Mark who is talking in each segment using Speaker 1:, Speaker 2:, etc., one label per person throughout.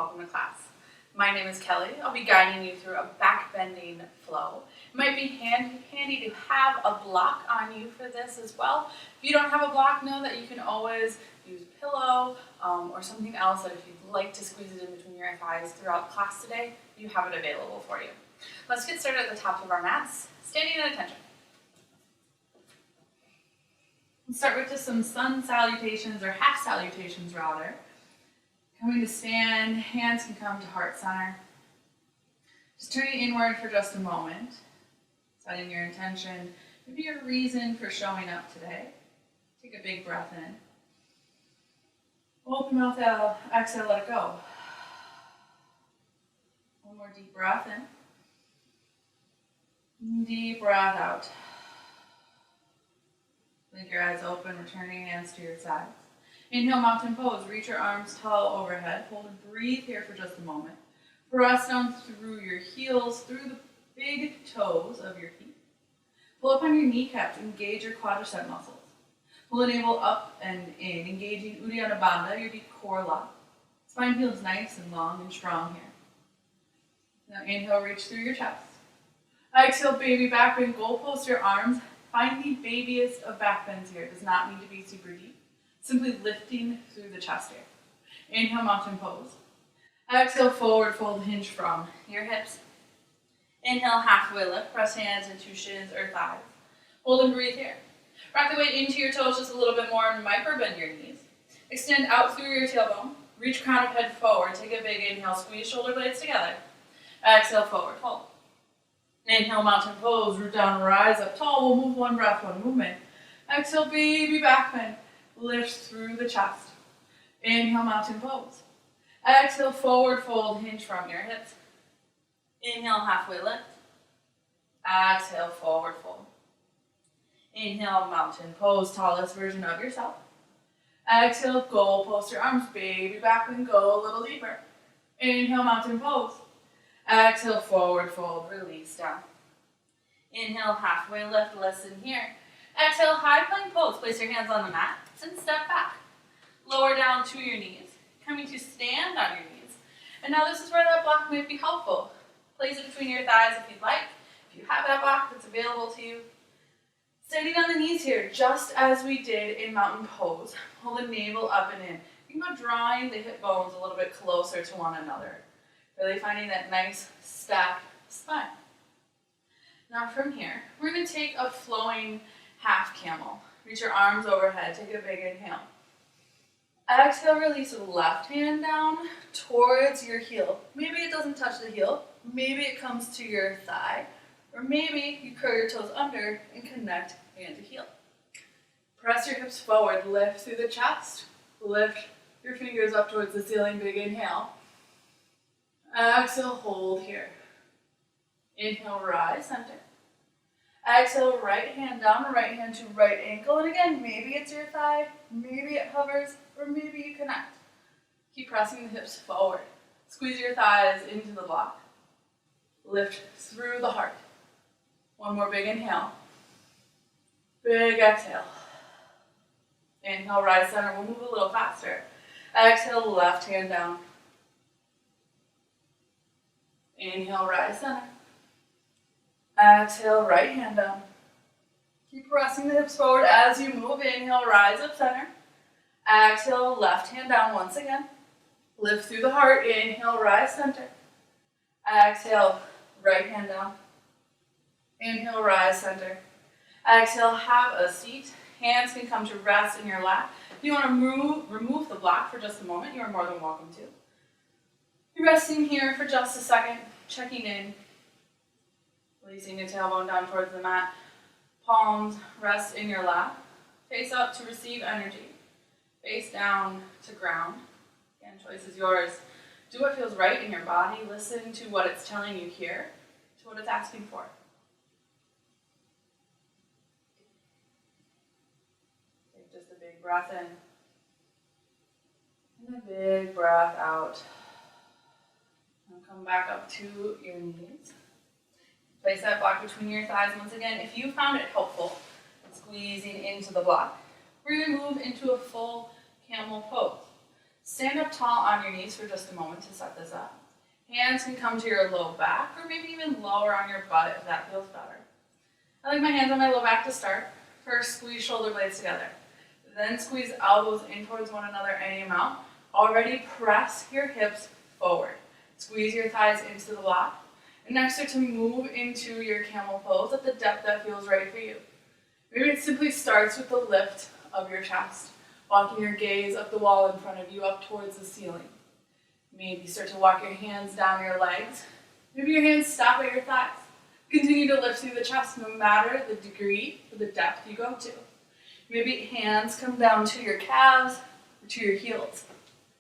Speaker 1: welcome to class. My name is Kelly. I'll be guiding you through a back bending flow. It might be handy to have a block on you for this as well. If you don't have a block, know that you can always use a pillow or something else that if you'd like to squeeze it in between your thighs throughout class today, you have it available for you. Let's get started at the top of our mats, standing at attention. We'll start with just some sun salutations, or half salutations rather. Coming to stand, hands can come to heart center. Just turning inward for just a moment, setting your intention, maybe your reason for showing up today. Take a big breath in. Open mouth out, exhale, let it go. One more deep breath in. Deep breath out. Blink your eyes open, returning hands to your sides. Inhale, mountain pose. Reach your arms tall overhead. Hold and breathe here for just a moment. Press down through your heels, through the big toes of your feet. Pull up on your kneecaps. Engage your quadricep muscles. Pull the navel up and in, engaging Uddiyana Bandha, your deep core lock. Spine feels nice and long and strong here. Now inhale, reach through your chest. Exhale, baby back bend. Goal post your arms. Find the babiest of back bends here. It does not need to be super deep. Simply lifting through the chest here. Inhale, mountain pose. Exhale, forward fold, hinge from your hips. Inhale, halfway lift. Press hands into shins or thighs. Hold and breathe here. Rock the weight into your toes just a little bit more and micro bend your knees. Extend out through your tailbone. Reach crown of head forward. Take a big inhale. Squeeze shoulder blades together. Exhale, forward fold. Inhale, mountain pose. Root down, rise up tall. We'll move one breath, one movement. Exhale, baby back bend. Lift through the chest. Inhale, mountain pose. Exhale, forward fold, hinge from your hips. Inhale, halfway lift. Exhale, forward fold. Inhale, mountain pose, tallest version of yourself. Exhale, goal post your arms, baby back bend, go a little deeper. Inhale, mountain pose. Exhale, forward fold, release down. Inhale, halfway lift, listen here. Exhale, high plank pose. Place your hands on the mat and step back. Lower down to your knees. Coming to stand on your knees. And now this is where that block might be helpful. Place it between your thighs if you'd like. If you have that block that's available to you. Standing on the knees here, just as we did in mountain pose. Pull the navel up and in. Think about drawing the hip bones a little bit closer to one another. Really finding that nice stacked spine. Now from here, we're going to take a flowing half camel. Reach your arms overhead. Take a big inhale. Exhale, release the left hand down towards your heel. Maybe it doesn't touch the heel. Maybe it comes to your thigh. Or maybe you curl your toes under and connect hand to heel. Press your hips forward. Lift through the chest. Lift your fingers up towards the ceiling. Big inhale. Exhale, hold here. Inhale, rise, center. Exhale, right hand down, right hand to right ankle. And again, maybe it's your thigh, maybe it hovers, or maybe you connect. Keep pressing the hips forward. Squeeze your thighs into the block. Lift through the heart. One more big inhale. Big exhale. Inhale, rise center. We'll move a little faster. Exhale, left hand down. Inhale, rise center. Exhale, right hand down. Keep pressing the hips forward as you move. Inhale, rise up center. Exhale, left hand down once again. Lift through the heart. Inhale, rise center. Exhale, right hand down. Inhale, rise center. Exhale, have a seat. Hands can come to rest in your lap. If you want to remove the block for just a moment, you are more than welcome to. You're resting here for just a second, checking in. Releasing your tailbone down towards the mat. Palms rest in your lap. Face up to receive energy. Face down to ground. Again, choice is yours. Do what feels right in your body. Listen to what it's telling you here, to what it's asking for. Take just a big breath in. And a big breath out. And come back up to your knees. Place that block between your thighs once again. If you found it helpful, squeezing into the block, we're going to move into a full camel pose. Stand up tall on your knees for just a moment to set this up. Hands can come to your low back or maybe even lower on your butt if that feels better. I like my hands on my low back to start. First, squeeze shoulder blades together. Then squeeze elbows in towards one another any amount. Already press your hips forward. Squeeze your thighs into the block. And next start to move into your camel pose at the depth that feels right for you. Maybe it simply starts with the lift of your chest, walking your gaze up the wall in front of you, up towards the ceiling. Maybe start to walk your hands down your legs. Maybe your hands stop at your thighs. Continue to lift through the chest no matter the degree or the depth you go to. Maybe hands come down to your calves or to your heels.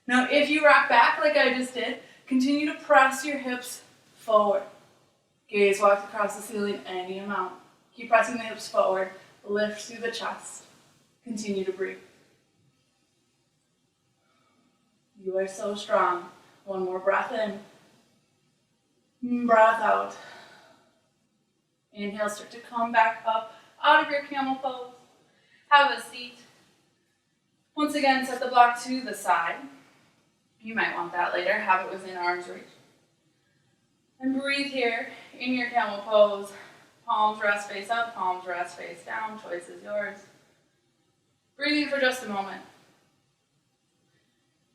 Speaker 1: Now, if you rock back like I just did, continue to press your hips forward. Gaze walks across the ceiling any amount. Keep pressing the hips forward. Lift through the chest. Continue to breathe. You are so strong. One more breath in. Breath out. Inhale, start to come back up out of your camel pose. Have a seat. Once again, set the block to the side. You might want that later. Have it within arm's reach. And breathe here in your camel pose. Palms rest face up, palms rest face down. Choice is yours. Breathing for just a moment.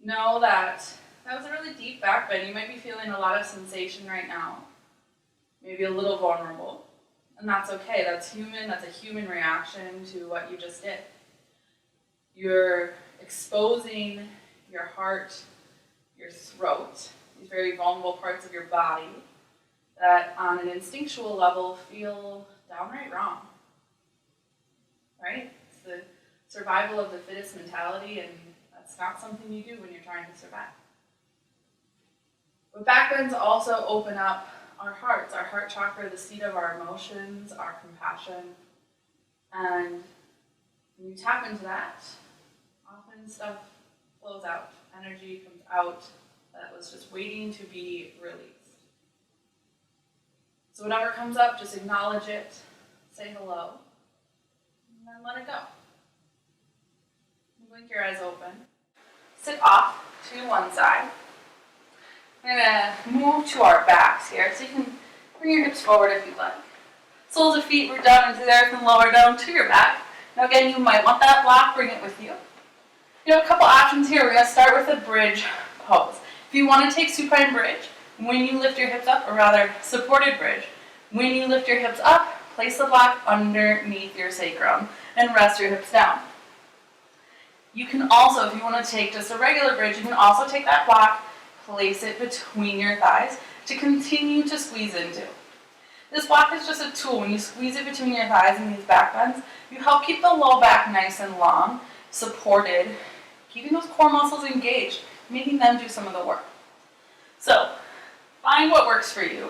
Speaker 1: Know that was a really deep back bend. You might be feeling a lot of sensation right now. Maybe a little vulnerable. And that's okay. That's human. That's a human reaction to what you just did. You're exposing your heart, your throat, these very vulnerable parts of your body that on an instinctual level feel downright wrong. Right? It's the survival of the fittest mentality, and that's not something you do when you're trying to survive. But backbends also open up our hearts, our heart chakra, the seat of our emotions, our compassion. And when you tap into that, often stuff flows out. Energy comes out that was just waiting to be released. So whatever comes up, just acknowledge it, say hello, and then let it go. Blink your eyes open. Sit off to one side. We're going to move to our backs here, so you can bring your hips forward if you'd like. Soles of feet root down into the earth and lower down to your back. Now again, you might want that block, bring it with you. You have a couple options here. We're going to start with a bridge pose. If you want to take supine bridge, when you lift your hips up, or rather supported bridge, when you lift your hips up, place the block underneath your sacrum and rest your hips down. You can also, if you want to take just a regular bridge, you can also take that block, place it between your thighs to continue to squeeze into. This block is just a tool. When you squeeze it between your thighs in these back bends, you help keep the low back nice and long, supported, keeping those core muscles engaged, making them do some of the work. So, find what works for you.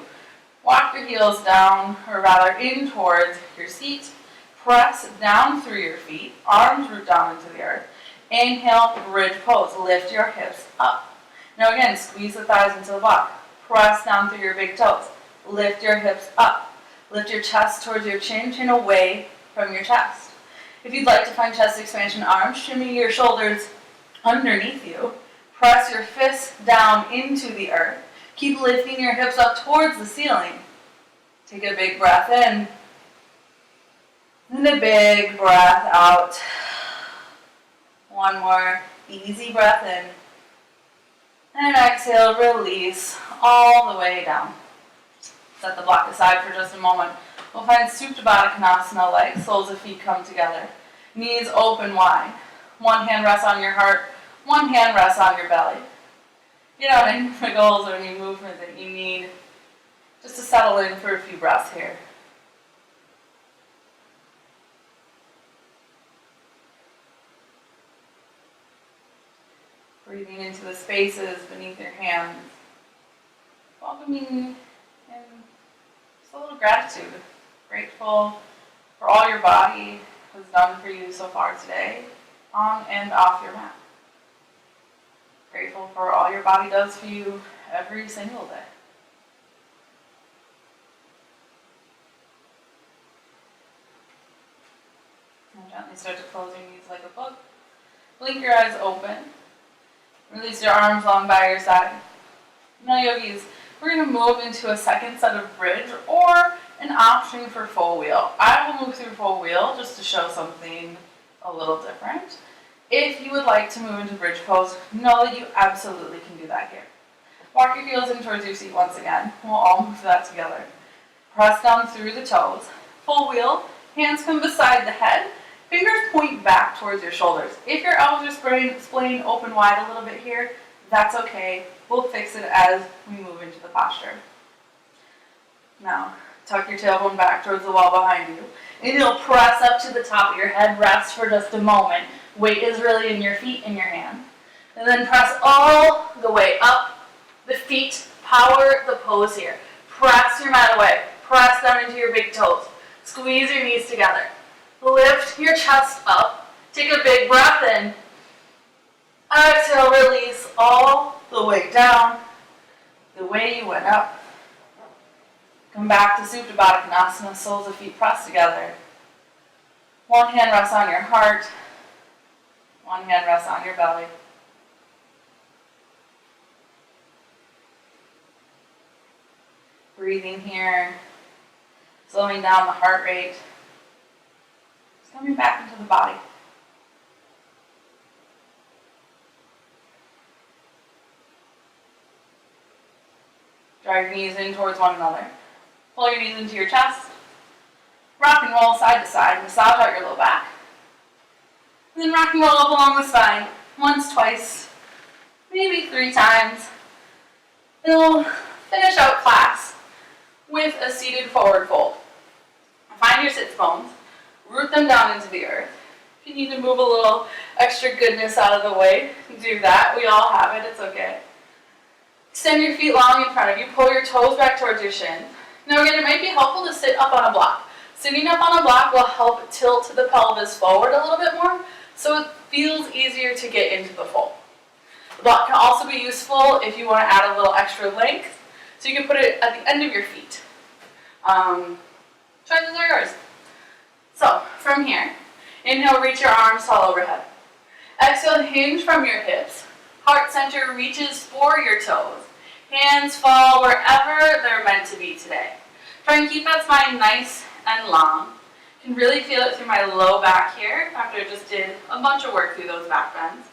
Speaker 1: Walk your heels down, or rather in towards your seat. Press down through your feet, arms root down into the earth. Inhale, bridge pose. Lift your hips up. Now again, squeeze the thighs into the block. Press down through your big toes. Lift your hips up. Lift your chest towards your chin away from your chest. If you'd like to find chest expansion arms, shimmy your shoulders underneath you. Press your fists down into the earth. Keep lifting your hips up towards the ceiling. Take a big breath in. And a big breath out. One more easy breath in. And exhale, release all the way down. Set the block aside for just a moment. We'll find Supta Baddha Konasana, legs, soles of feet come together. Knees open wide. One hand rests on your heart, one hand rests on your belly. Get out any wiggles or any movement that you need just to settle in for a few breaths here. Breathing into the spaces beneath your hands. Welcoming in just a little gratitude. Grateful for all your body has done for you so far today, on and off your mat. Grateful for all your body does for you every single day. Now gently start to close your knees like a book. Blink your eyes open. Release your arms long by your side. Now yogis, we're going to move into a second set of bridge or an option for full wheel. I will move through full wheel just to show something a little different. If you would like to move into bridge pose, know that you absolutely can do that here. Walk your heels in towards your seat once again. We'll all move that together. Press down through the toes. Full wheel, hands come beside the head. Fingers point back towards your shoulders. If your elbows are splaying open wide a little bit here, that's okay. We'll fix it as we move into the posture. Now, tuck your tailbone back towards the wall behind you. And you'll press up to the top of your head. Rest for just a moment. Weight is really in your feet and your hand. And then press all the way up the feet. Power the pose here. Press your mat away. Press down into your big toes. Squeeze your knees together. Lift your chest up. Take a big breath in. Exhale, release all the way down, the way you went up. Come back to Supta Baddha Konasana, soles of feet pressed together. One hand rests on your heart. One hand rests on your belly. Breathing here, slowing down the heart rate. Just coming back into the body. Drive your knees in towards one another. Pull your knees into your chest. Rock and roll side to side. Massage out your low back. And then rock and roll up along the spine. Once, twice, maybe 3 times. And we'll finish out class with a seated forward fold. Find your sits bones. Root them down into the earth. If you need to move a little extra goodness out of the way, do that. We all have it. It's okay. Extend your feet long in front of you. Pull your toes back towards your shins. Now again, it might be helpful to sit up on a block. Sitting up on a block will help tilt the pelvis forward a little bit more, so it feels easier to get into the fold. The block can also be useful if you want to add a little extra length, so you can put it at the end of your feet. Choices are yours. So, from here, inhale, reach your arms tall overhead. Exhale, hinge from your hips. Heart center reaches for your toes. Hands fall wherever they're meant to be today. Try and keep that spine nice and long. You can really feel it through my low back here after I just did a bunch of work through those back bends.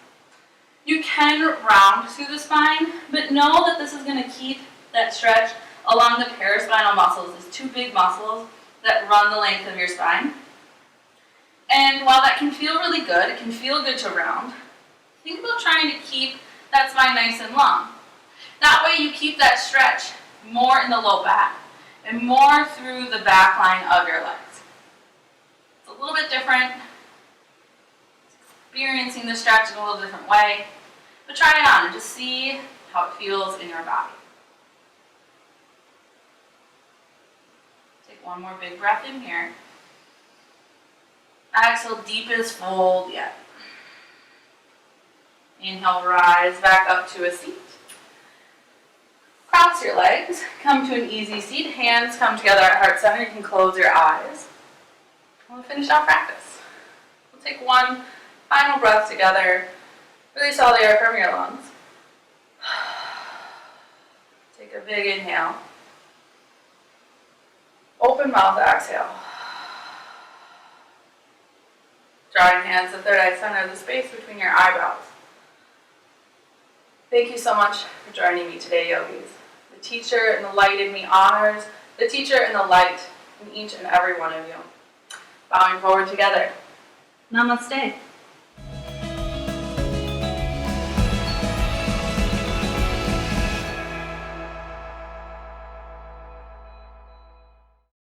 Speaker 1: You can round through the spine, but know that this is going to keep that stretch along the paraspinal muscles. These 2 big muscles that run the length of your spine. And while that can feel really good, it can feel good to round, think about trying to keep that spine nice and long. That way you keep that stretch more in the low back and more through the back line of your legs. It's a little bit different. Experiencing the stretch in a little different way. But try it on and just see how it feels in your body. Take one more big breath in here. Exhale, deepest fold yet. Inhale, rise back up to a seat. Cross your legs, come to an easy seat. Hands come together at heart center. You can close your eyes. We'll finish our practice. We'll take one final breath together. Release all the air from your lungs. Take a big inhale. Open mouth, exhale. Drawing hands to third eye center, the space between your eyebrows. Thank you so much for joining me today, yogis. The teacher and the light in me honors the teacher and the light in each and every one of you. Bowing forward together. Namaste.